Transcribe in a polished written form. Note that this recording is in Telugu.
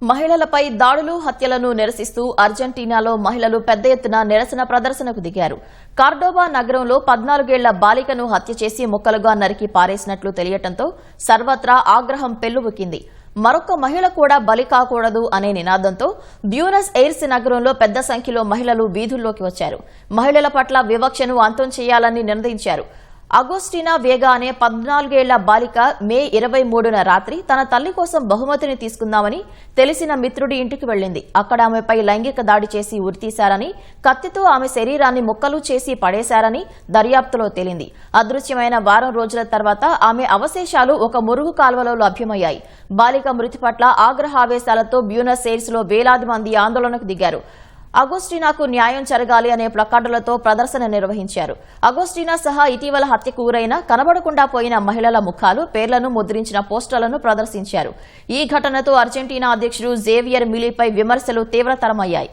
మహిళలపై దాడులు హత్యలను నిరసిస్తూ అర్జెంటీనాలో మహిళలు పెద్ద ఎత్తున నిరసన ప్రదర్శనకు దిగారు. కార్డోబా నగరంలో 14 ఏళ్ల బాలికను హత్య చేసి ముక్కలుగా నరికి పారేసినట్లు తెలియటంతో సర్వత్రా ఆగ్రహం పెల్లుబుకింది. మరొక మహిళ కూడా బలి కాకూడదు అనే నినాదంతో బ్యూనస్ ఎయిర్స్ నగరంలో పెద్ద సంఖ్యలో మహిళలు వీధుల్లోకి వచ్చారు. మహిళల పట్ల వివక్షను అంతం చేయాలని నిర్ణయించారు. అగోస్టినా వేగా అనే 14 ఏళ్ల బాలిక మే 23న రాత్రి తన తల్లి కోసం బహుమతిని తీసుకుందామని తెలిసిన మిత్రుడి ఇంటికి వెళ్లింది. అక్కడ ఆమెపై లైంగిక దాడి చేసి ఉరితీశారని, కత్తితో ఆమె శరీరాన్ని ముక్కలు చేసి పడేశారని దర్యాప్తులో తేలింది. అదృశ్యమైన వారం రోజుల తర్వాత ఆమె అవశేషాలు ఒక మురుగు కాల్వలో లభ్యమయ్యాయి. బాలిక మృతి పట్ల ఆగ్రహావేశాలతో బ్యూనస్ ఎయిర్స్ లో వేలాది మంది ఆందోళనకు దిగారు. అగోస్టినాకు న్యాయం జరగాలి అనే ప్లకార్డులతో ప్రదర్శన నిర్వహించారు. అగోస్టినా సహా ఇటీవల హత్యకు గురైన కనబడకుండా పోయిన మహిళల ముఖాలు, పేర్లను ముద్రించిన పోస్టర్లను ప్రదర్శించారు. ఈ ఘటనతో అర్జెంటీనా అధ్యక్షుడు జేవియర్ మిలీపై విమర్శలు తీవ్రతరమయ్యాయి.